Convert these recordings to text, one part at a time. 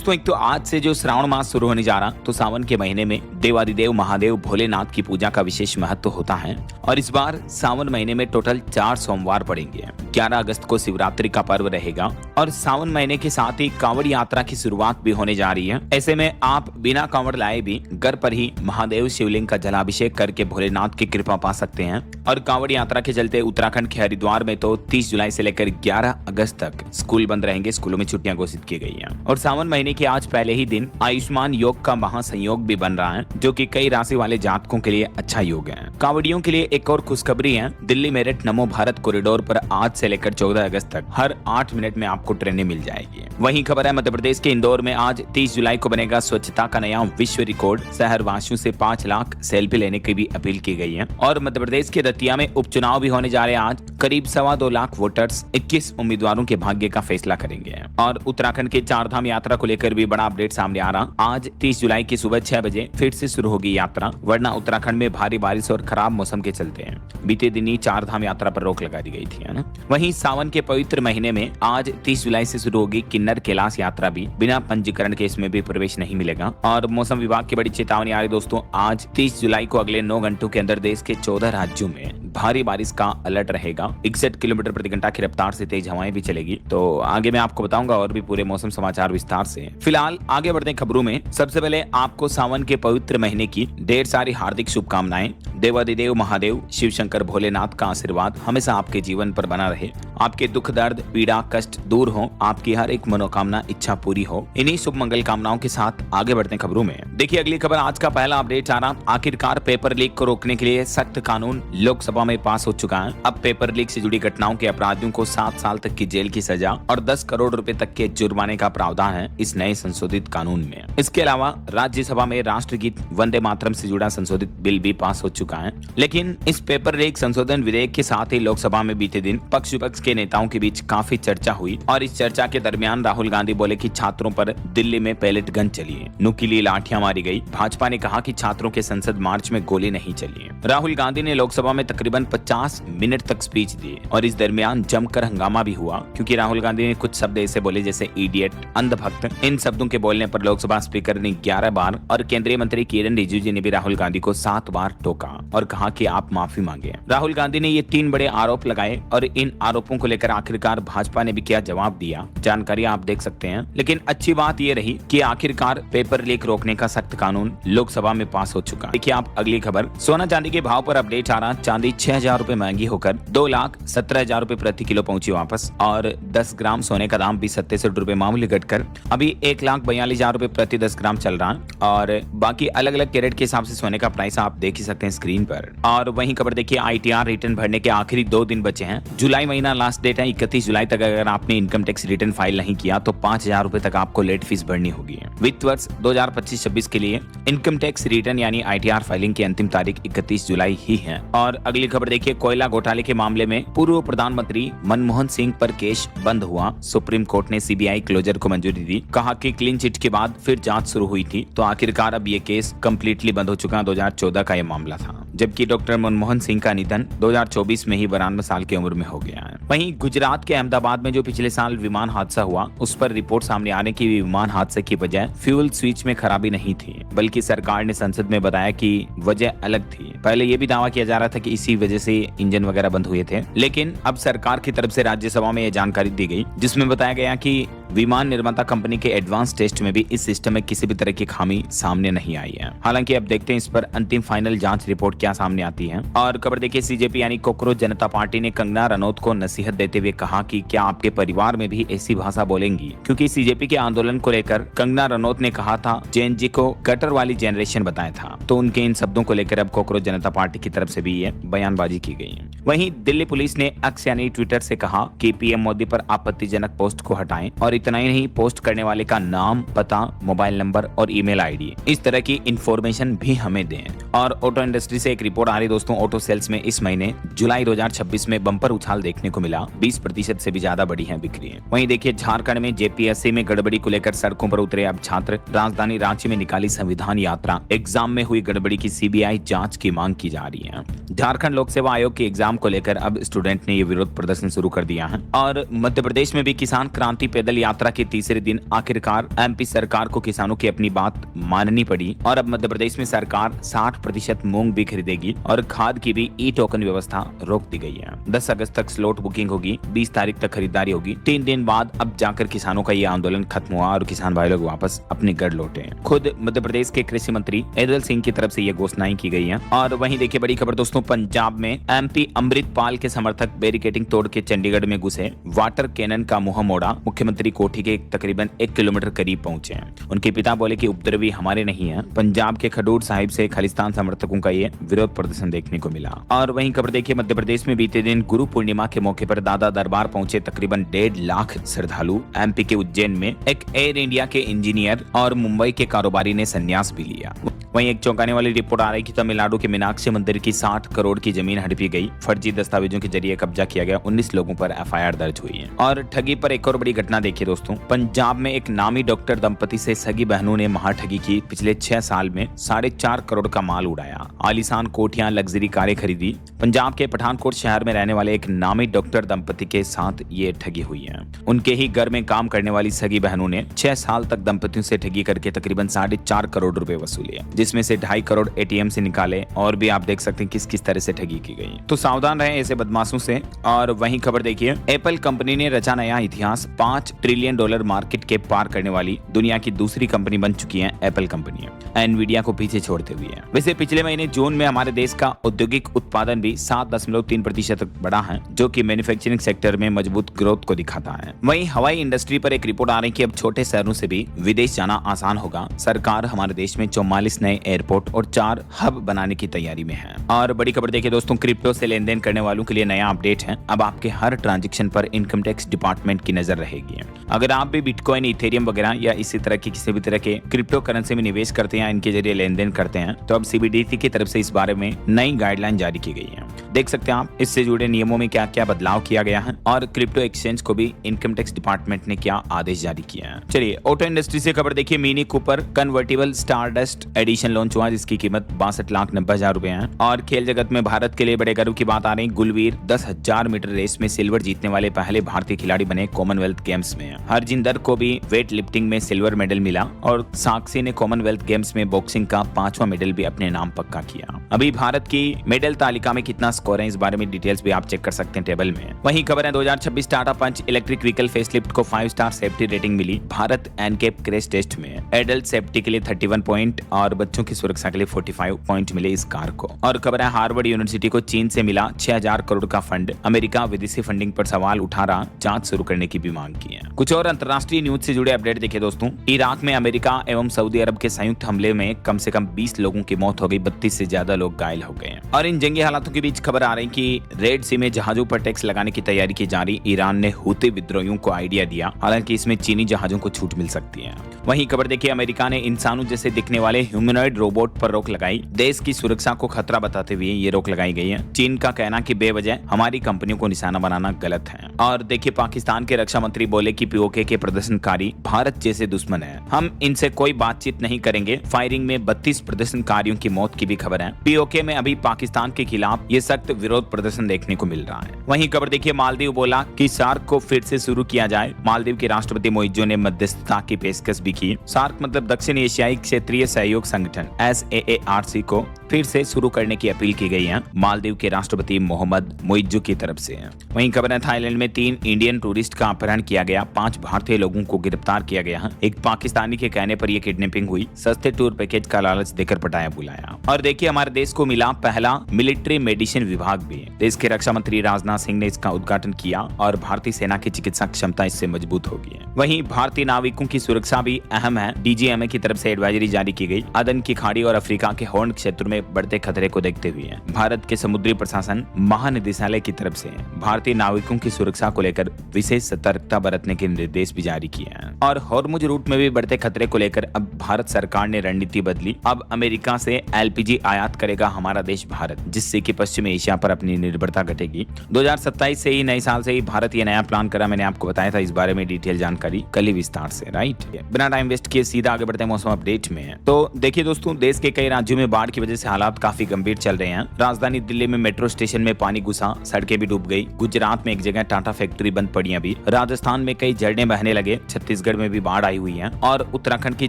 दोस्तों एक तो आज से जो श्रावण मास शुरू होने जा रहा, तो सावन के महीने में देवादिदेव महादेव भोलेनाथ की पूजा का विशेष महत्व होता है। और इस बार सावन महीने में टोटल 4 सोमवार पड़ेंगे। 11 अगस्त को शिवरात्रि का पर्व रहेगा और सावन महीने के साथ ही कांवड़ यात्रा की शुरुआत भी होने जा रही है। ऐसे में आप बिना कांवड़ लाए भी घर पर ही महादेव शिवलिंग का जलाभिषेक करके भोलेनाथ की कृपा पा सकते हैं। और कांवड़ यात्रा के चलते उत्तराखंड के हरिद्वार में तो 30 जुलाई से लेकर 11 अगस्त तक स्कूल बंद रहेंगे, स्कूलों में छुट्टियां घोषित की गई हैं। और सावन महीने के आज पहले ही दिन आयुष्मान योग का महासंयोग भी बन रहा है, जो कि कई राशि वाले जातकों के लिए अच्छा योग है। कांवड़ियों के लिए एक और खुशखबरी है। दिल्ली मेरठ नमो भारत कॉरिडोर पर आज से लेकर 14 अगस्त तक हर 8 मिनट में आपको ट्रेनें मिल जाएगी। वहीं खबर है मध्य प्रदेश के इंदौर में आज 30 जुलाई को बनेगा स्वच्छता का नया विश्व रिकॉर्ड। शहर वासियों से 5 लाख सेल्फी लेने की भी अपील की गई है। और मध्य प्रदेश के दतिया में उपचुनाव भी होने जा रहे हैं। आज करीब 2.25 लाख वोटर्स 21 उम्मीदवारों के भाग्य का फैसला करेंगे। और उत्तराखंड के चारधाम यात्रा को लेकर भी बड़ा अपडेट सामने आ रहा। आज 30 जुलाई की सुबह 6 बजे फिर से शुरू होगी यात्रा, वरना उत्तराखंड में भारी बारिश और खराब मौसम के चलते हैं बीते दिन ही चारधाम यात्रा पर रोक लगा दी गई थी, है ना। वहीं सावन के पवित्र महीने में आज 30 जुलाई से शुरू होगी किन्नर कैलाश यात्रा भी। बिना पंजीकरण के इसमें भी प्रवेश नहीं मिलेगा। और मौसम विभाग की बड़ी चेतावनी आ रही दोस्तों, आज 30 जुलाई को अगले 9 घंटों के अंदर देश के 14 राज्यों में भारी बारिश का अलर्ट रहेगा। 61 किलोमीटर प्रति घंटा की रफ्तार से तेज हवाएं भी चलेगी। तो आगे मैं आपको बताऊंगा और भी पूरे मौसम समाचार विस्तार से। फिलहाल आगे बढ़ते हैं खबरों में। सबसे पहले आपको सावन के पवित्र महीने की ढेर सारी हार्दिक शुभकामनाएं। देवादिदेव महादेव शिव शंकर भोलेनाथ का आशीर्वाद हमेशा आपके जीवन पर बना रहे। आपके दुख दर्द पीड़ा कष्ट दूर हो, आपकी हर एक मनोकामना इच्छा पूरी हो। इन्हीं शुभ मंगल कामनाओं के साथ आगे बढ़ते हैं खबरों में। देखिए अगली खबर आज का पहला अपडेट आ रहा। आखिरकार पेपर लीक को रोकने के लिए सख्त कानून लोकसभा में पास हो चुका है। अब पेपर लीक से जुड़ी घटनाओं के अपराधियों को 7 साल तक की जेल की सजा और 10 करोड़ रुपए तक के जुर्माने का प्रावधान है इस नए संशोधित कानून में। इसके अलावा राज्यसभा में राष्ट्रगीत वंदे मातरम से जुड़ा संशोधित बिल भी पास हो चुका है। लेकिन इस पेपर लीक संशोधन विधेयक के साथ ही लोकसभा में बीते दिन पक्ष विपक्ष के नेताओं के बीच काफी चर्चा हुई। और इस चर्चा के दरमियान राहुल गांधी बोले कि छात्रों पर दिल्ली में पैलेट गन चली है, नुकीली लाठियां मारी गई। भाजपा ने कहा कि छात्रों के संसद मार्च में गोली नहीं चली है। राहुल गांधी ने लोकसभा में तकरीबन 50 मिनट तक स्पीच दी और इस दरमियान जमकर हंगामा भी हुआ, क्योंकि राहुल गांधी ने कुछ शब्द ऐसे बोले जैसे इडियट, अंधभक्त। इन शब्दों के बोलने पर लोकसभा स्पीकर ने 11 बार और केंद्रीय मंत्री किरण रिजिजू ने भी राहुल गांधी को 7 बार टोका और कहा कि आप माफी मांगे। राहुल गांधी ने ये 3 बड़े आरोप लगाए और इन आरोपों को लेकर आखिरकार भाजपा ने भी क्या जवाब दिया, जानकारी आप देख सकते हैं। लेकिन अच्छी बात ये रही कि आखिरकार पेपर लीक रोकने का सख्त कानून लोकसभा में पास हो चुका। देखिए आप अगली खबर। सोना चांदी के भाव पर अपडेट आ रहा। चांदी 6,000 रुपए महंगी होकर 2,17,000 रुपए प्रति किलो पहुंची वापस। और 10 ग्राम सोने का दाम भी 67 रुपए मामूली घटकर अभी 1,42,000 रुपए प्रति 10 ग्राम चल रहा है। और बाकी अलग अलग कैरेट के हिसाब से सोने का प्राइस आप देख ही सकते हैं स्क्रीन पर। और वहीं खबर देखिए ITR रिटर्न भरने के आखिरी 2 दिन बचे हैं। जुलाई महीना लास्ट डेट है। 31 जुलाई तक अगर आपने इनकम टैक्स रिटर्न फाइल नहीं किया तो 5,000 रुपए तक आपको लेट फीस भरनी होगी। वित्त वर्ष 2025-26 के लिए इनकम टैक्स रिटर्न यानी ITR फाइलिंग की अंतिम तारीख 31 जुलाई ही है। और अगली खबर देखिए, कोयला घोटाले के मामले में पूर्व प्रधानमंत्री मनमोहन सिंह पर केस बंद हुआ। सुप्रीम कोर्ट ने CBI क्लोजर को मंजूरी दी। कहा कि क्लीन चिट के बाद फिर जांच शुरू हुई थी, तो आखिरकार अब ये केस कंप्लीटली बंद हो चुका। 2014 का ये मामला था, जबकि डॉक्टर मनमोहन सिंह का निधन 2024 में ही 92 साल की उम्र में हो गया है। वहीं गुजरात के अहमदाबाद में जो पिछले साल विमान हादसा हुआ, उस पर रिपोर्ट सामने आने की विमान हादसे की वजह फ्यूल स्विच में खराबी नहीं थी, बल्कि सरकार ने संसद में बताया कि वजह अलग थी। पहले ये भी दावा किया जा रहा था कि इसी वजह से इंजन वगैरह बंद हुए थे, लेकिन अब सरकार की तरफ से राज्यसभा में यह जानकारी दी गई, जिसमें बताया गया कि विमान निर्माता कंपनी के एडवांस टेस्ट में भी इस सिस्टम में किसी भी तरह की खामी सामने नहीं आई है। हालांकि अब देखते हैं इस पर अंतिम फाइनल जांच रिपोर्ट क्या सामने आती है। और खबर देखिए, CJP यानी कॉकरोच जनता पार्टी ने कंगना रनौत को नसीहत देते हुए कहा कि क्या आपके परिवार में भी ऐसी भाषा बोलेंगी, क्योंकि CJP के आंदोलन को लेकर कंगना रनौत ने कहा था JNG को कटर वाली जनरेशन बताया था। तो उनके इन शब्दों को लेकर अब कॉकरोच जनता पार्टी की तरफ से भी ये बयानबाजी की गई है। वहीं दिल्ली पुलिस ने X यानी ट्विटर से कहा कि PM मोदी पर आपत्तिजनक पोस्ट को हटाएं और इतना ही नहीं, पोस्ट करने वाले का नाम, पता, मोबाइल नंबर और ईमेल ID इस तरह की इंफॉर्मेशन भी हमें दें। और ऑटो इंडस्ट्री से एक रिपोर्ट आ रही दोस्तों, ऑटो सेल्स में इस महीने जुलाई 2026 में बम्पर उछाल देखने को मिला। 20% से भी ज्यादा बढ़ी है बिक्री। वहीं देखिए झारखंड में JPSC में गड़बड़ी को लेकर सड़कों पर उतरे अब छात्र। राजधानी रांची में निकाली संविधान यात्रा। एग्जाम में हुई गड़बड़ी की CBI जांच की मांग की जा रही है। झारखंड लोक सेवा आयोग के एग्जाम को लेकर अब स्टूडेंट ने ये विरोध प्रदर्शन शुरू कर दिया है। और मध्य प्रदेश में भी किसान क्रांति पैदल यात्रा के तीसरे दिन आखिरकार एमपी सरकार को किसानों की अपनी बात माननी पड़ी और अब मध्य प्रदेश में सरकार 60% मूंग भी खरीदेगी और खाद की भी ई टोकन व्यवस्था रोक दी गई है। 10 अगस्त तक स्लॉट बुकिंग होगी, 20 तारीख तक खरीदारी होगी। 3 दिन बाद अब जाकर किसानों का ये आंदोलन खत्म हुआ और किसान भाई लोग वापस अपने घर लौटे। खुद मध्य प्रदेश के कृषि मंत्री ऐदल सिंह की तरफ से ये घोषणाएं की गई है। और वहीं देखिए बड़ी खबर दोस्तों, पंजाब में एमपी अमृतपाल के समर्थक बैरिकेडिंग तोड़ के चंडीगढ़ में घुसे, वाटर कैनन का मुंह मोड़ा, मुख्यमंत्री कोठी के तकरीबन 1 किलोमीटर करीब पहुंचे। उनके पिता बोले कि उपद्रवी हमारे नहीं है। पंजाब के खडूर साहिब से खालिस्तान समर्थकों का ये विरोध प्रदर्शन देखने को मिला। और वहीं खबर देखिए मध्य प्रदेश में बीते दिन गुरु पूर्णिमा के मौके पर दादा दरबार पहुंचे तकरीबन 1.5 लाख श्रद्धालु। एमपी के उज्जैन में एक एयर इंडिया के इंजीनियर और मुंबई के कारोबारी ने संन्यास भी लिया। वहीं एक चौंकाने वाली रिपोर्ट आ रही कि तमिलनाडु के मीनाक्षी मंदिर की 60 करोड़ की जमीन हड़पी गई। फर्जी दस्तावेजों के जरिए कब्जा किया गया। 19 लोगों पर एफआईआर दर्ज हुई है। और ठगी पर एक और बड़ी घटना देखिए दोस्तों, पंजाब में एक नामी डॉक्टर दंपति से सगी बहनों ने महाठगी की। पिछले 6 साल में 4.5 करोड़ का माल उड़ाया, आलीशान कोठियां, लग्जरी कारें खरीदी। पंजाब के पठानकोट शहर में रहने वाले एक नामी डॉक्टर दंपति के साथ ये ठगी हुई है। उनके ही घर में काम करने वाली सगी बहनों ने 6 साल तक दंपतियों से ठगी करके तकरीबन 4.5 करोड़ रुपए वसूले, जिसमें से 2.5 करोड़ एटीएम से निकाले। और भी आप देख सकते हैं किस किस तरह से ठगी की गई। तो सावधान रहें ऐसे बदमाशों से। और वहीं खबर देखिए, एप्पल कंपनी ने रचा नया इतिहास। $5 ट्रिलियन मार्केट के पार करने वाली दुनिया की दूसरी कंपनी बन चुकी है एप्पल कंपनी, एनवीडिया को पीछे छोड़ते हुए। वैसे पिछले महीने जून में हमारे देश का औद्योगिक उत्पादन भी 7.3% तक बढ़ा है, जो कि मैन्युफैक्चरिंग सेक्टर में मजबूत ग्रोथ को दिखाता है। वहीं हवाई इंडस्ट्री पर एक रिपोर्ट आ रही है कि अब छोटे शहरों से भी विदेश जाना आसान होगा। सरकार हमारे देश में 44 नए एयरपोर्ट और 4 हब बनाने की तैयारी में है। और बड़ी खबर देखिए दोस्तों, क्रिप्टो से लेन देन करने वालों के लिए नया अपडेट है। अब आपके हर ट्रांजैक्शन पर इनकम टैक्स डिपार्टमेंट की नजर रहेगी। अगर आप भी बिटकॉइन, इथेरियम वगैरह या इसी तरह की किसी भी तरह के क्रिप्टो करेंसी में निवेश करते हैं, इनके जरिए लेन देन करते हैं, तो अब सीबीडीटी की तरफ से इस बारे में नई गाइडलाइन जारी की गई है। देख सकते हैं आप इससे जुड़े नियमों में क्या क्या बदलाव किया गया है और क्रिप्टो एक्सचेंज को भी इनकम टैक्स डिपार्टमेंट ने क्या आदेश जारी किया है। चलिए ऑटो इंडस्ट्री से खबर देखिए, mini Cooper convertible stardust edition launch हुआ, जिसकी कीमत 62,90,000 रुपए है। और खेल जगत में भारत के लिए बड़े गर्व की बात आ रही, गुलवीर 10,000 मीटर रेस में सिल्वर जीतने वाले पहले भारतीय खिलाड़ी बने कॉमनवेल्थ गेम्स में। हरजिंदर को भी वेट लिफ्टिंग में सिल्वर मेडल मिला और साक्षी ने कॉमनवेल्थ गेम्स में बॉक्सिंग का 5वां मेडल भी अपने नाम पक्का किया। अभी भारत की मेडल तालिका में कितना स्कोर है, इस बारे में डिटेल्स भी आप चेक कर सकते हैं टेबल में। वहीं खबर है 2026 टाटा पंच इलेक्ट्रिक व्हीकल फेसलिफ्ट को 5 स्टार सेफ्टी रेटिंग मिली। भारत एनकेप क्रैश टेस्ट में एडल्ट सेफ्टी के लिए 31 पॉइंट और बच्चों की सुरक्षा के लिए 45 पॉइंट मिले इस कार को। और खबर है हार्वर्ड यूनिवर्सिटी को चीन से मिला 6,000 करोड़ का फंड। अमेरिका विदेशी फंडिंग पर सवाल उठा रहा, जांच शुरू करने की भी मांग की है। कुछ और अंतर्राष्ट्रीय न्यूज से जुड़े अपडेट देखिए दोस्तों, इराक में अमेरिका एवं सऊदी अरब के संयुक्त हमले में कम से कम 20 लोगों की मौत हो गई, 32 से ज्यादा लोग घायल हो गए। और इन जंगी हालातों के बीच खबर आ रही कि रेड सी में जहाजों पर टैक्स लगाने की तैयारी की जा रही। ईरान ने हूती विद्रोहियों को आइडिया दिया, हालांकि इसमें चीनी जहाजों को छूट मिल सकती है। वहीं खबर देखिए, अमेरिका ने इंसानों जैसे दिखने वाले ह्यूमनॉइड रोबोट पर रोक लगाई। देश की सुरक्षा को खतरा बताते हुए ये रोक लगाई गई है। चीन का कहना कि बेवजह हमारी कंपनियों को निशाना बनाना गलत है। और देखिए, पाकिस्तान के रक्षा मंत्री बोले कि पीओके के प्रदर्शनकारी भारत जैसे दुश्मन है, हम इनसे कोई बातचीत नहीं करेंगे। फायरिंग में 32 प्रदर्शनकारियों की मौत की भी खबर है। पीओके में अभी पाकिस्तान के खिलाफ ये सख्त विरोध प्रदर्शन देखने को मिल रहा है। वहीं खबर देखिए, मालदीव बोला कि सार्क को फिर से शुरू किया जाए। मालदीव के राष्ट्रपति मोइज्जो ने मध्यस्थता की पेशकश भी की। सार्क मतलब दक्षिण एशियाई क्षेत्रीय सहयोग संगठन SAARC को फिर से शुरू करने की अपील की गई है मालदीव के राष्ट्रपति मोहम्मद मोइज्जो की तरफ से। वहीं खबर है थाईलैंड में 3 इंडियन टूरिस्ट का अपहरण किया गया, 5 भारतीय लोगों को गिरफ्तार किया गया है। एक पाकिस्तानी के कहने पर यह किडनैपिंग हुई, सस्ते टूर पैकेज का लालच देकर पटाया बुलाया। और देखिए, हमारे देश को मिला पहला मिलिट्री मेडिसिन विभाग भी। देश के रक्षा मंत्री राजनाथ सिंह ने इसका उद्घाटन किया और भारतीय सेना की चिकित्सा क्षमता इससे मजबूत होगी। वहीं भारतीय नाविकों की सुरक्षा भी अहम है। DGMA की तरफ से एडवाइजरी जारी की गई। अदन की खाड़ी और अफ्रीका के हॉर्न क्षेत्र में बढ़ते खतरे को देखते हुए भारत के समुद्री प्रशासन महानिदेशालय की तरफ से भारतीय नाविकों की सुरक्षा को लेकर विशेष सतर्कता बरतने के निर्देश भी जारी किए हैं। और हॉर्मुज रूट में भी बढ़ते खतरे को लेकर अब भारत सरकार ने रणनीति बदली। अब अमेरिका से LPG आयात करेगा हमारा देश भारत, जिससे कि पश्चिम एशिया पर अपनी निर्भरता घटेगी। 2027 से ही, नए साल से ही भारत ये नया प्लान करा। मैंने आपको बताया था इस बारे में डिटेल जानकारी कल ही विस्तार से, राइट। बिना टाइम वेस्ट किए सीधा आगे बढ़ते हैं मौसम अपडेट में। तो देखिए दोस्तों देश के कई राज्यों में बाढ़ की वजह से हालात काफी गंभीर चल रहे हैं। राजधानी दिल्ली में मेट्रो स्टेशन में पानी घुसा, सड़कें भी डूब गई। गुजरात में एक जगह टाटा फैक्ट्री बंद पड़ी अभी। राजस्थान में कई झरने बहने लगे। छत्तीसगढ़ में भी बाढ़ आई हुई है और उत्तराखंड की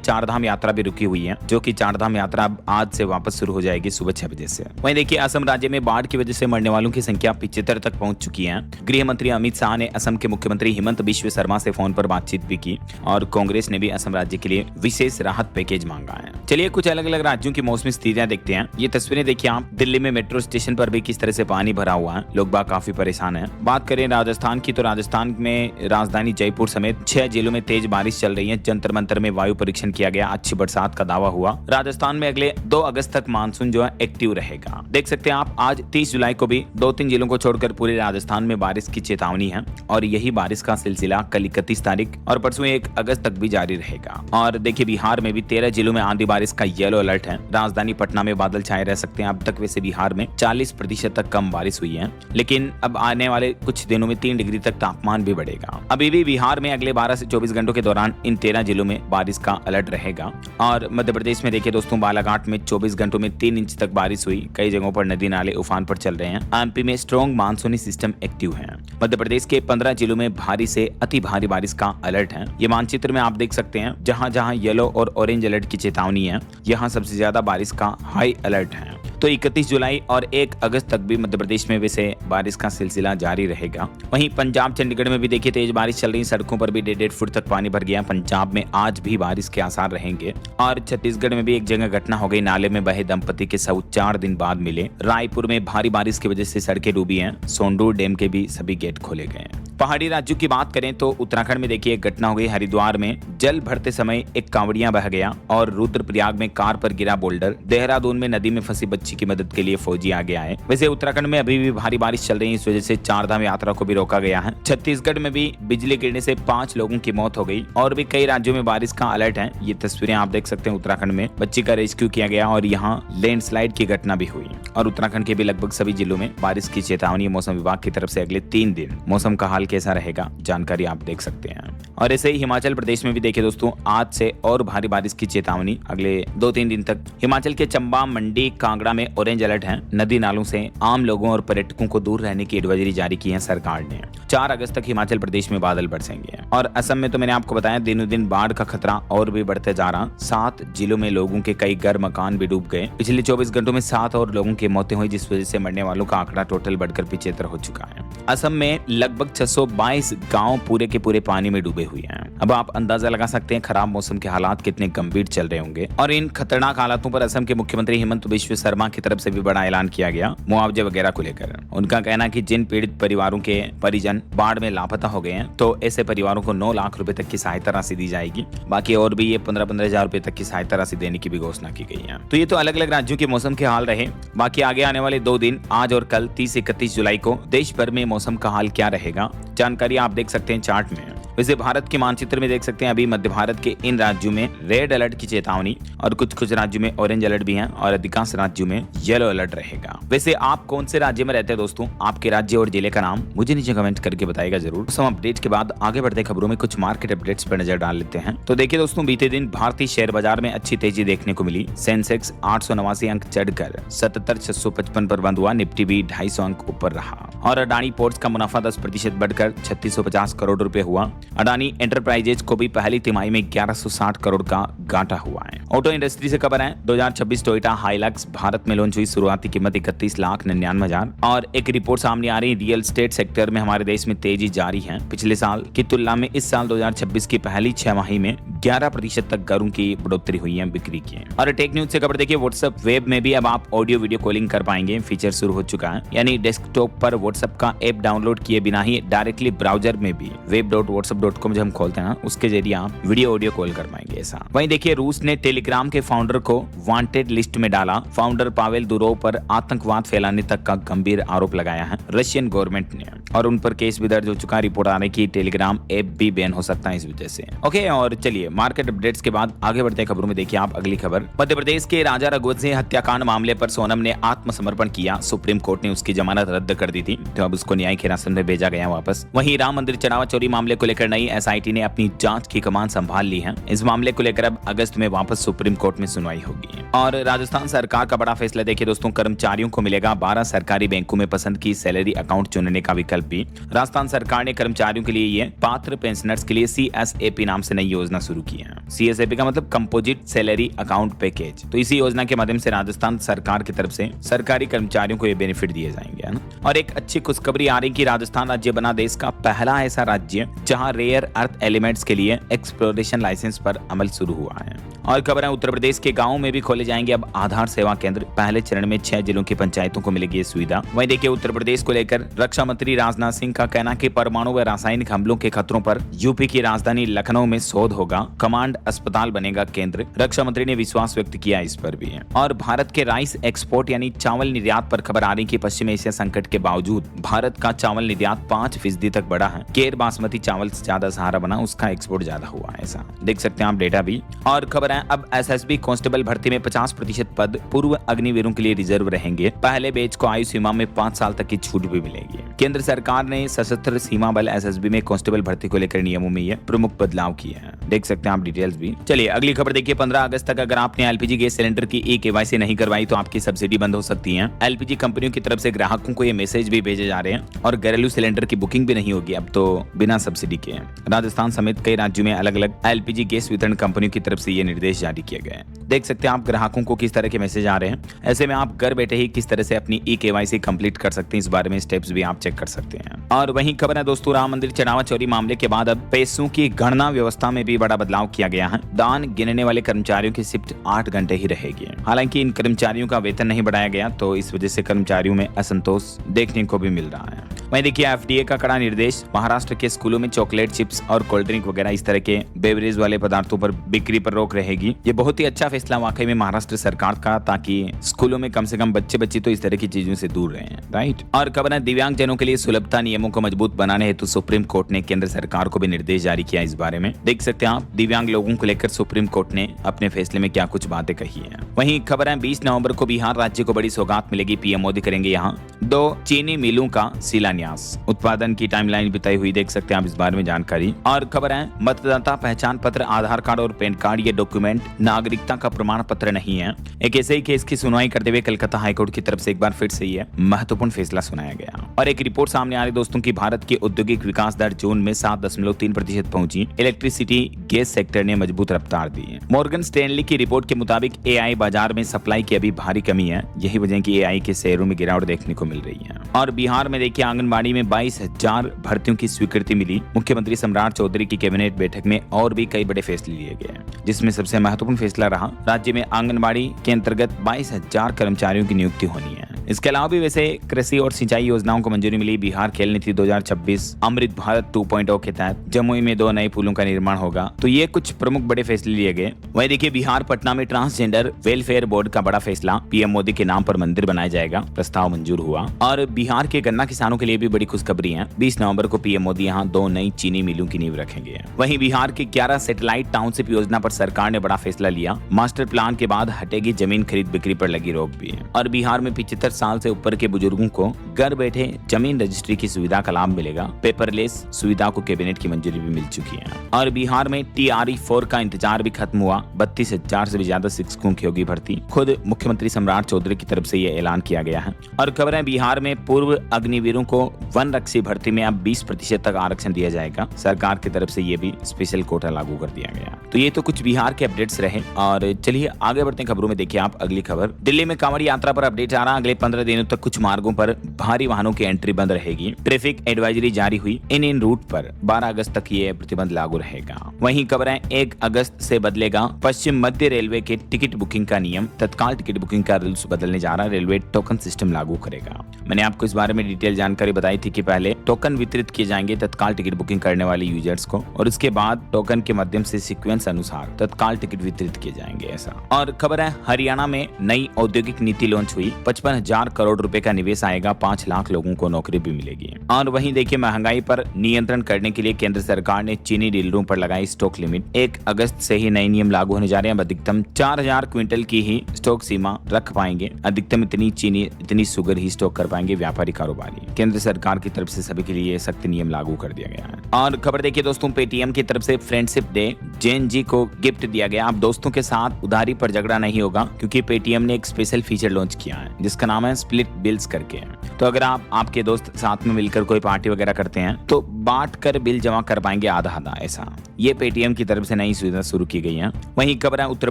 चारधाम यात्रा भी रुकी हुई है, जो कि चारधाम यात्रा अब आज से वापस शुरू हो जाएगी सुबह 6 बजे से। वहीं देखिए असम राज्य में बाढ़ की वजह से मरने वालों की संख्या 75 तक पहुंच चुकी है। गृह मंत्री अमित शाह ने असम के मुख्यमंत्री हिमंत बिश्व शर्मा से फोन पर बातचीत भी की और कांग्रेस ने भी असम राज्य के लिए विशेष राहत पैकेज मांगा है। चलिए कुछ अलग अलग राज्यों की मौसमी स्थितियां देखते हैं। ये तस्वीरें देखिए आप, दिल्ली में मेट्रो स्टेशन पर भी किस तरह से पानी भरा हुआ है, लोग बाग काफी परेशान हैं। बात करें राजस्थान की तो राजस्थान में राजधानी जयपुर समेत 6 जिलों में तेज बारिश चल रही है। जंतर मंतर में वायु परीक्षण किया गया, अच्छी बरसात का दावा हुआ। राजस्थान में अगले 2 अगस्त तक मानसून जो है एक्टिव रहेगा। देख सकते हैं आप, आज 30 जुलाई को भी 2-3 जिलों को छोड़कर पूरे राजस्थान में बारिश की चेतावनी है और यही बारिश का सिलसिला कल 31 तारीख और परसों 1 अगस्त तक भी जारी रहेगा। और देखिए बिहार में भी 13 जिलों में आंधी बारिश का येलो अलर्ट है। राजधानी पटना में बादल छाए रह सकते हैं। अब तक वैसे बिहार में 40% तक कम बारिश हुई है, लेकिन अब आने वाले कुछ दिनों में 3 डिग्री तक तापमान भी बढ़ेगा। अभी भी बिहार में अगले 12 से 24 घंटों के दौरान इन 13 जिलों में बारिश का अलर्ट रहेगा। और मध्य प्रदेश में देखिए दोस्तों, बालाघाट में 24 घंटों में 3 इंच तक बारिश हुई। कई जगहों पर नदी नाले उफान पर चल रहे हैं। एमपी में स्ट्रॉन्ग मानसूनी सिस्टम एक्टिव है। मध्य प्रदेश के 15 जिलों में भारी से अति भारी बारिश का अलर्ट है। ये मानचित्र में आप देख सकते हैं, जहां जहां येलो और ऑरेंज अलर्ट की चेतावनी है, यहां सबसे ज्यादा बारिश का हाई अलर्ट है। तो 31 जुलाई और 1 अगस्त तक भी मध्य प्रदेश में वैसे बारिश का सिलसिला जारी रहेगा। वहीं पंजाब चंडीगढ़ में भी देखिए तेज बारिश चल रही, सड़कों पर भी 1.5 फुट तक पानी भर गया। पंजाब में आज भी बारिश के आसार रहेंगे। और छत्तीसगढ़ में भी एक जगह घटना हो गई, नाले में बहे दंपति के शव 4 दिन बाद मिले। रायपुर में भारी बारिश की वजह से सड़कें डूबी हैं। सोंडूर डैम के भी सभी गेट खोले गए हैं। पहाड़ी राज्यों की बात करें तो उत्तराखंड में देखिए एक घटना हो गई। हरिद्वार में जल भरते समय एक कांवड़िया बह गया और रुद्रप्रयाग में कार पर गिरा बोल्डर। देहरादून में नदी में फंसी बच्ची की मदद के लिए फौजी आगे आए। वैसे उत्तराखंड में अभी भी भारी बारिश चल रही है, इस वजह से चारधाम यात्रा को भी रोका गया है। छत्तीसगढ़ में भी बिजली गिरने से 5 लोगों की मौत हो गई और भी कई राज्यों में बारिश का अलर्ट है। ये तस्वीरें आप देख सकते हैं। उत्तराखंड में बच्ची का रेस्क्यू किया गया और यहाँ लैंडस्लाइड की घटना भी हुई। और उत्तराखंड के भी लगभग सभी जिलों में बारिश की चेतावनी मौसम विभाग की तरफ से अगले 3 दिन। मौसम का हाल कैसा रहेगा जानकारी आप देख सकते हैं। और ऐसे ही हिमाचल प्रदेश में भी देखिए दोस्तों, आज से और भारी बारिश की चेतावनी अगले 2-3 दिन तक। हिमाचल के चंबा, मंडी, कांगड़ा में ऑरेंज अलर्ट है। नदी नालों से आम लोगों और पर्यटकों को दूर रहने की एडवाइजरी जारी की है सरकार ने। 4 अगस्त तक हिमाचल प्रदेश में बादल बरसेंगे। और असम में तो मैंने आपको बताया दिनों दिन बाढ़ का खतरा और भी बढ़ते जा रहा। 7 जिलों में लोगों के कई घर मकान भी डूब गए। पिछले 24 घंटों में 7 और लोगों की मौतें हुई, जिस वजह से मरने वालों का आंकड़ा टोटल बढ़कर 75 हो चुका है। असम में लगभग 622 गांव पूरे के पूरे पानी में डूबे हुए हैं। अब आप अंदाजा लगा सकते हैं खराब मौसम के हालात कितने गंभीर चल रहे होंगे। और इन खतरनाक हालातों पर असम के मुख्यमंत्री हिमंत बिश्व शर्मा की तरफ से भी बड़ा ऐलान किया गया मुआवजे वगैरह को लेकर। उनका कहना कि जिन पीड़ित परिवारों के परिजन बाढ़ में लापता हो गए हैं, तो ऐसे परिवारों को 9 लाख रुपए तक की सहायता राशि दी जाएगी। बाकी और भी ये 15-15 हजार रुपए तक की सहायता राशि देने की भी घोषणा की गई है। तो ये तो अलग अलग राज्यों के मौसम के हाल रहे। बाकी आगे आने वाले 2 दिन, आज और कल 30-31 जुलाई को देश भर में मौसम का हाल क्या रहेगा, जानकारी आप देख सकते हैं चार्ट में। वैसे भारत के मानचित्र में देख सकते हैं, अभी मध्य भारत के इन राज्यों में रेड अलर्ट की चेतावनी और कुछ राज्यों में ऑरेंज अलर्ट भी है और अधिकांश राज्यों में येलो अलर्ट रहेगा। वैसे आप कौन से राज्य में रहते हैं दोस्तों? आपके राज्य और जिले का नाम मुझे नीचे कमेंट करके बताइएगा जरूर। तो अपडेट के बाद आगे बढ़ते खबरों में कुछ मार्केट अपडेट्स पर नजर डाल लेते हैं। तो देखिए दोस्तों, बीते दिन भारतीय शेयर बाजार में अच्छी तेजी देखने को मिली। सेंसेक्स 889 अंक चढ़कर 77,655 पर बंद हुआ। निफ्टी भी 250 अंक ऊपर रहा और अडानी पोर्ट्स का मुनाफा 10% बढ़कर 3650 करोड़ रुपए हुआ। अडानी एंटरप्राइजेज को भी पहली तिमाही में 1160 करोड़ का घाटा हुआ है। ऑटो इंडस्ट्री से खबर है, 2026 टोयोटा हाइलक्स भारत में लॉन्च हुई। शुरुआती कीमत 31,99,000। और एक रिपोर्ट सामने आ रही, रियल एस्टेट सेक्टर में हमारे देश में तेजी जारी है। पिछले साल की तुलना में इस साल 2026 की पहली 6 माही में 11% तक घरों की बढ़ोतरी हुई है बिक्री की। और टेक न्यूज से खबर देखिए, व्हाट्सएप वेब में भी अब आप ऑडियो वीडियो कॉलिंग कर पाएंगे। फीचर शुरू हो चुका है, यानी डेस्कटॉप पर व्हाट्सएप का ऐप डाउनलोड किए बिना ही डायरेक्टली ब्राउजर में भी web.whatsapp.com जब हम खोलते हैं उसके जरिए आप वीडियो ऑडियो कॉल कर पाएंगे ऐसा। वहीं देखिए, रूस ने टेलीग्राम के फाउंडर को वांटेड लिस्ट में डाला। फाउंडर पावेल दुरोव पर आतंकवाद फैलाने तक का गंभीर आरोप लगाया है रशियन गवर्नमेंट ने और उन पर केस भी दर्ज हो चुका है। रिपोर्ट आ रही कि टेलीग्राम ऐप भी बैन हो सकता है इस वजह से। ओके, और चलिए मार्केट अपडेट्स के बाद आगे बढ़ते हैं खबरों में। देखिए आप अगली खबर, मध्य प्रदेश के राजा रघुवंशी हत्याकांड मामले पर सोनम ने आत्मसमर्पण किया। सुप्रीम कोर्ट ने उसकी जमानत रद्द कर दी थी, तो अब उसको न्यायिक हिरासत में भेजा गया वापस। वहीं राम मंदिर चढ़ावा चोरी मामले को लेकर लेकर नई एसआईटी ने अपनी जांच की कमान संभाल ली है। इस मामले को लेकर अब अगस्त में वापस सुप्रीम कोर्ट में सुनवाई होगी। और राजस्थान सरकार का बड़ा फैसला देखिए दोस्तों, कर्मचारियों को मिलेगा 12 सरकारी बैंकों में पसंद की सैलरी अकाउंट चुनने का विकल्प भी। राजस्थान सरकार ने कर्मचारियों के लिए ये पात्र पेंशनर्स के लिए CSAP नाम से नई योजना शुरू की है। CSAP का मतलब कंपोजिट सैलरी अकाउंट पैकेज। तो इसी योजना के माध्यम से राजस्थान सरकार की तरफ से सरकारी कर्मचारियों को ये बेनिफिट दिए जाएंगे, है ना। और एक अच्छी खुशखबरी आ रही कि राजस्थान राज्य बना देश का पहला ऐसा राज्य जहां रेयर अर्थ एलिमेंट्स के लिए एक्सप्लोरेशन लाइसेंस पर अमल शुरू हुआ है। और खबर है उत्तर प्रदेश के गांवों में भी खोले जाएंगे अब आधार सेवा केंद्र। पहले चरण में 6 जिलों की पंचायतों को मिलेगी ये सुविधा। वहीं देखिए उत्तर प्रदेश को लेकर रक्षा मंत्री राजनाथ सिंह का कहना कि परमाणु व रासायनिक हमलों के खतरों पर यूपी की राजधानी लखनऊ में शोध होगा, कमांड अस्पताल बनेगा केंद्र। रक्षा मंत्री ने विश्वास व्यक्त किया इस पर भी। और भारत के राइस एक्सपोर्ट यानी चावल निर्यात पर खबर आ रही कि पश्चिम एशिया संकट के बावजूद भारत का चावल निर्यात 5% तक बढ़ा है। केर बासमती चावल से ज्यादा सहारा बना, उसका एक्सपोर्ट ज्यादा हुआ है, ऐसा देख सकते हैं आप डेटा भी। और खबर है अब SSB कांस्टेबल भर्ती में 50% पद पूर्व अग्निवीरों के लिए रिजर्व रहेंगे। पहले बैच को आयु सीमा में 5 साल तक की छूट भी मिलेगी। केंद्र सरकार ने सशस्त्र सीमा बल SSB में कांस्टेबल भर्ती को लेकर नियमों में यह प्रमुख बदलाव किए हैं, देख सकते हैं आप डिटेल्स भी। चलिए अगली खबर देखिए, 15 अगस्त तक अगर आपने LPG गैस सिलेंडर की KYC नहीं करवाई तो आपकी सब्सिडी बंद हो सकती है। LPG कंपनियों की तरफ से ग्राहकों को ये मैसेज भी भेजे जा रहे हैं और घरेलू सिलेंडर की बुकिंग भी नहीं होगी अब तो बिना सब्सिडी के। राजस्थान समेत कई राज्यों में अलग अलग LPG गैस वितरण कंपनियों की तरफ से ये निर्देश जारी किए गए हैं। देख सकते हैं आप ग्राहकों को किस तरह के मैसेज आ रहे हैं। ऐसे में आप घर बैठे ही किस तरह से अपनी KYC कंप्लीट कर सकते हैं, इस बारे में स्टेप्स भी आप चेक कर सकते हैं। और वहीं खबर है दोस्तों, राम मंदिर चढ़ावा चोरी मामले के बाद अब पैसों की गणना व्यवस्था में भी बड़ा बदलाव किया गया है। दान गिनने वाले कर्मचारियों की शिफ्ट 8 घंटे ही रहेगी। हालांकि इन कर्मचारियों का वेतन नहीं बढ़ाया गया, तो इस वजह से कर्मचारियों में असंतोष देखने को भी मिल रहा है। वहीं देखिए FDA का कड़ा निर्देश, महाराष्ट्र के स्कूलों में चॉकलेट, चिप्स और कोल्ड ड्रिंक वगैरह इस तरह के बेवरेज वाले पदार्थों पर बिक्री पर रोक रहेगी। ये बहुत ही अच्छा फैसला वाकई में महाराष्ट्र सरकार का, ताकि स्कूलों में कम से कम बच्चे तो इस तरह की चीजों से दूर रहे, राइट। और खबर है दिव्यांग जनों के लिए सुलभता नियमों को मजबूत बनाने हेतु सुप्रीम कोर्ट ने केंद्र सरकार को भी निर्देश जारी किया। इस बारे में देख सकते हैं आप दिव्यांग लोगों को लेकर सुप्रीम कोर्ट ने अपने फैसले में क्या कुछ बातें कही है। वहीं खबर है 20 नवंबर को बिहार राज्य को बड़ी सौगात मिलेगी। PM मोदी करेंगे यहाँ 2 चीनी मिलों का शिलान्यास। उत्पादन की टाइमलाइन बताई हुई, देख सकते हैं आप इस बारे में जानकारी। और खबर है मतदाता पहचान पत्र, आधार कार्ड और पैन कार्ड ये डॉक्यूमेंट नागरिकता का प्रमाण पत्र नहीं है। एक ऐसे ही केस की सुनवाई करते हुए कलकत्ता हाईकोर्ट की तरफ से एक बार फिर से ये महत्वपूर्ण फैसला सुनाया गया। और एक रिपोर्ट सामने आ रही दोस्तों की भारत की औद्योगिक विकास दर जून में 7.3% पहुंची। इलेक्ट्रिसिटी गैस सेक्टर ने मजबूत रफ्तार दी है। मॉर्गन स्टैनली की रिपोर्ट के मुताबिक AI बाजार में सप्लाई की अभी भारी कमी है। यही वजह की AI के शेयरों में गिरावट देखने को मिल रही है। और बिहार में देखिए आंगनबाड़ी में 22,000 भर्तियों की स्वीकृति मिली। मुख्यमंत्री सम्राट चौधरी की कैबिनेट बैठक में और भी कई बड़े फैसले लिए गए, जिसमें सबसे महत्वपूर्ण फैसला रहा राज्य में आंगनबाड़ी के अंतर्गत 22,000 कर्मचारियों की नियुक्ति होनी है। इसके अलावा भी वैसे कृषि और सिंचाई योजनाओं को मंजूरी मिली। बिहार खेल नीति 2026, अमृत भारत 2.0 के तहत जमुई में 2 नए पुलों का निर्माण होगा। तो ये कुछ प्रमुख बड़े फैसले लिए गए। वहीं देखिए बिहार पटना में ट्रांसजेंडर वेलफेयर बोर्ड का बड़ा फैसला, PM मोदी के नाम पर मंदिर बनाया जाएगा, प्रस्ताव मंजूर हुआ। और बिहार के गन्ना किसानों के लिए भी बड़ी खुशखबरी है। 20 नवंबर को PM मोदी यहाँ 2 नई चीनी मिलों की नींव रखेंगे। वहीं बिहार की 11 सैटेलाइट टाउनशिप योजना पर सरकार ने बड़ा फैसला लिया। मास्टर प्लान के बाद हटेगी जमीन खरीद बिक्री पर लगी रोक भी। और बिहार में 75 साल से ऊपर के बुजुर्गों को घर बैठे जमीन रजिस्ट्री की सुविधा का लाभ मिलेगा। पेपरलेस सुविधा को कैबिनेट की मंजूरी भी मिल चुकी है। और बिहार में TRE-4 का इंतजार भी खत्म हुआ। 32,000 से भी ज्यादा शिक्षकों की होगी भर्ती। खुद मुख्यमंत्री सम्राट चौधरी की तरफ से यह ऐलान किया गया है। और खबर है बिहार में पूर्व अग्निवीरों को वन रक्षी भर्ती में अब 20% तक आरक्षण दिया जाएगा। सरकार की तरफ से ये भी स्पेशल कोटा लागू कर दिया गया। तो ये तो कुछ बिहार के अपडेट्स रहे। और चलिए आगे बढ़ते हैं खबरों में। देखिए आप अगली खबर, दिल्ली में कांवड़ यात्रा पर अपडेट आ रहा। अगले 15 दिनों तक कुछ मार्गों पर भारी वाहनों की एंट्री बंद रहेगी। ट्रैफिक एडवाइजरी जारी हुई। इन रूट पर 12 अगस्त तक ये प्रतिबंध लागू रहेगा। वहीं खबर है 1 अगस्त से बदलेगा पश्चिम मध्य रेलवे के टिकट बुकिंग का नियम। तत्काल टिकट बुकिंग का रूल्स बदलने जा रहा। रेलवे टोकन सिस्टम लागू करेगा। मैंने आपको इस बारे में डिटेल जानकारी बताई थी कि पहले टोकन वितरित किए जाएंगे तत्काल टिकट बुकिंग करने वाले यूजर्स को, और इसके बाद टोकन के माध्यम से सीक्वेंस अनुसार तत्काल टिकट वितरित किए जाएंगे, ऐसा। और खबर है हरियाणा में नई औद्योगिक नीति लॉन्च हुई। 55,000 1000 करोड़ रुपए का निवेश आएगा, 5 लाख लोगों को नौकरी भी मिलेगी। और वहीं देखिए महंगाई पर नियंत्रण करने के लिए केंद्र सरकार ने चीनी डीलरों पर लगाई स्टॉक लिमिट। 1 अगस्त से ही नए नियम लागू होने जा रहे हैं। अधिकतम 4000 क्विंटल की ही स्टॉक सीमा रख पाएंगे। अधिकतम इतनी चीनी, इतनी शुगर ही स्टॉक कर पाएंगे व्यापारी कारोबारी। केंद्र सरकार की तरफ से सभी के लिए सख्त नियम लागू कर दिया गया है। और खबर देखिए दोस्तों, पेटीएम की तरफ से फ्रेंडशिप डे जैन जी को गिफ्ट दिया गया। अब दोस्तों के साथ उधारी पर झगड़ा नहीं होगा, क्योंकि पेटीएम ने एक स्पेशल फीचर लॉन्च किया है जिसका नाम है स्प्लिट बिल्स करके। तो अगर आपके दोस्त साथ में मिलकर कोई पार्टी वगैरह करते हैं तो बांट कर बिल जमा कर पाएंगे आधा आधा। ऐसा ये पेटीएम की तरफ से नई सुविधा शुरू की गई है। वहीं खबर है उत्तर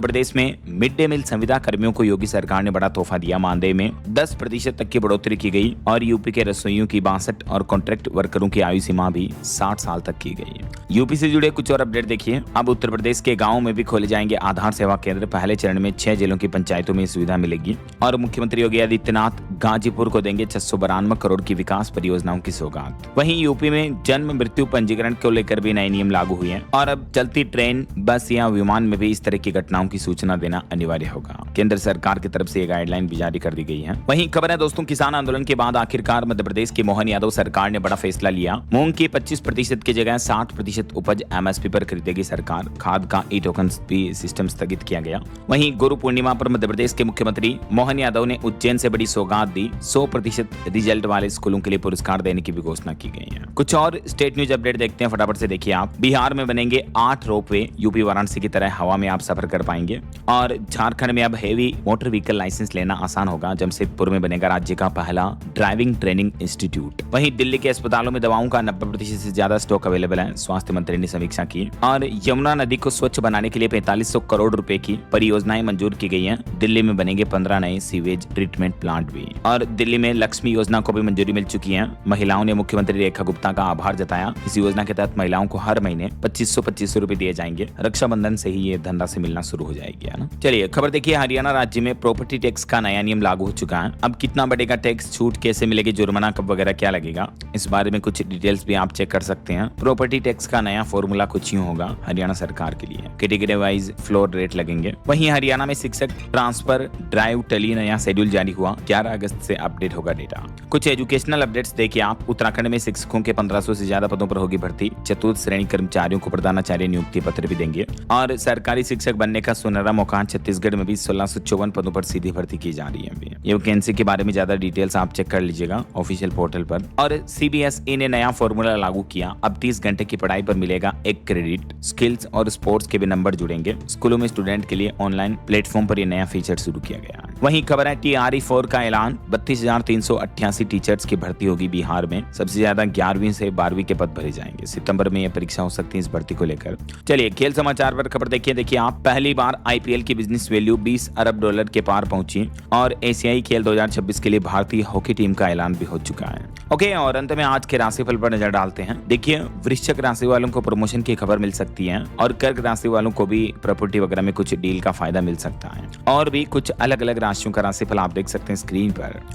प्रदेश में मिड डे मील संविदा कर्मियों को योगी सरकार ने बड़ा तोहफा दिया। मानदेय में 10% तक की बढ़ोतरी की गई और यूपी के रसोइयों की 62 और कॉन्ट्रैक्ट वर्करों की आयु सीमा भी 60 साल तक की गई है। यूपी से जुड़े कुछ और अपडेट देखिए। अब उत्तर प्रदेश के गाँव में भी खोले जाएंगे आधार सेवा केंद्र। पहले चरण में 6 जिलों की पंचायतों में सुविधा मिलेगी। और मुख्यमंत्री योगी आदित्यनाथ गाजीपुर को देंगे 692 करोड़ की विकास परियोजनाओं की सौगात। वहीं यूपी में जन्म मृत्यु पंजीकरण को लेकर भी नए नियम लागू हुए हैं और अब चलती ट्रेन, बस या विमान में भी इस तरह की घटनाओं की सूचना देना अनिवार्य होगा। केंद्र सरकार की तरफ से ये गाइडलाइन भी जारी कर दी गई है। वहीं खबर है दोस्तों, किसान आंदोलन के बाद आखिरकार मध्य प्रदेश की मोहन यादव सरकार ने बड़ा फैसला लिया। मूंग की 25% की जगह 60% उपज एमएसपी पर खरीदेगी सरकार। खाद का ई टोकन भी सिस्टम स्थगित किया गया। वहीं गुरु पूर्णिमा पर मध्य प्रदेश के मुख्यमंत्री मोहन यादव ने उज्जैन से बड़ी सौगात दी। 100% रिजल्ट वाले स्कूलों के लिए पुरस्कार देने की भी घोषणा की गई है। कुछ और स्टेट न्यूज अपडेट देखते हैं, फटाफट से देखिए आप। बिहार में बनेंगे 8 रोपवे। यूपी वाराणसी की तरह हवा में आप सफर कर पाएंगे। और झारखंड में अब हेवी मोटर व्हीकल लाइसेंस लेना आसान होगा। जमशेदपुर में बनेगा राज्य का पहला ड्राइविंग ट्रेनिंग इंस्टीट्यूट। वहीं दिल्ली के अस्पतालों में दवाओं का 90% से ज्यादा स्टॉक अवेलेबल है, स्वास्थ्य मंत्री ने समीक्षा की। और यमुना नदी को स्वच्छ बनाने के लिए 4500 करोड़ रुपए की परियोजनाएं मंजूर की गई हैं। दिल्ली में बनेंगे 15 नए सीवेज ट्रीटमेंट प्लांट भी। और दिल्ली में लक्ष्मी योजना को भी मंजूरी मिल चुकी है। महिलाओं ने मुख्यमंत्री रेखा गुप्ता का आभार जताया। इस योजना के तहत महिलाओं को हर महीने 2500 रुपए दिए जाएंगे। रक्षाबंधन से ही ये धनराशि मिलना शुरू हो जाएगी, है ना। चलिए खबर देखिए, हरियाणा राज्य में प्रॉपर्टी टैक्स का नया नियम लागू हो चुका है। अब कितना बढ़ेगा टैक्स, छूट कैसे मिलेगी, जुर्माना कब वगैरह क्या लगेगा, इस बारे में कुछ डिटेल्स भी आप चेक कर सकते हैं। प्रॉपर्टी टैक्स का नया फॉर्मूला कुछ यूं होगा हरियाणा सरकार के लिए। कैटेगरी वाइज फ्लोर रेट लगेंगे। वहीं हरियाणा में शिक्षक ट्रांसफर ड्राइव टली नया शेड्यूल जारी हुआ। 11 अगस्त से अपडेट होगा डेटा। कुछ एजुकेशनल अपडेट्स देखिए आप। उत्तराखंड में शिक्षकों के 1500 से ज्यादा पदों पर होगी भर्ती। चतुर्थ श्रेणी कर्मचारियों को प्रधानाचार्य नियुक्ति पत्र भी देंगे। और सरकारी शिक्षक बनने का सुनहरा मौका। छत्तीसगढ़ में भी 1654 पदों पर सीधी भर्ती की जा रही है। ये वैकेंसी के बारे में ज्यादा डिटेल्स आप चेक कर लीजिएगा ऑफिशियल पोर्टल पर। और सीबीएसई ने नया फॉर्मूला लागू किया। अब 30 घंटे की पढ़ाई पर मिलेगा 1 क्रेडिट। स्किल्स और स्पोर्ट्स के भी नंबर जुड़ेंगे। स्कूलों में स्टूडेंट के लिए ऑनलाइन प्लेटफॉर्म पर यह नया फीचर शुरू किया गया है। वहीं खबर है TRE-4 का ऐलान। 32,388 टीचर्स की भर्ती होगी बिहार में। सबसे ज्यादा 11वीं से 12वीं के पद भरे जाएंगे। सितंबर में यह परीक्षा हो सकती है इस भर्ती को लेकर। चलिए खेल समाचार पर खबर देखिए आप। पहली बार IPL की बिजनेस वैल्यू $20 अरब के पार पहुंची। और एशियाई खेल 2026 के लिए भारतीय हॉकी टीम का ऐलान भी हो चुका है। ओके, और अंत में आज के राशिफल पर नजर डालते हैं। देखिए वृश्चिक राशि वालों को प्रमोशन की खबर मिल सकती है और कर्क राशि वालों को भी प्रॉपर्टी वगैरह में कुछ डील का फायदा मिल सकता है। और भी कुछ अलग अलग राशियों का राशिफल आप देख सकते हैं स्क्रीन पर।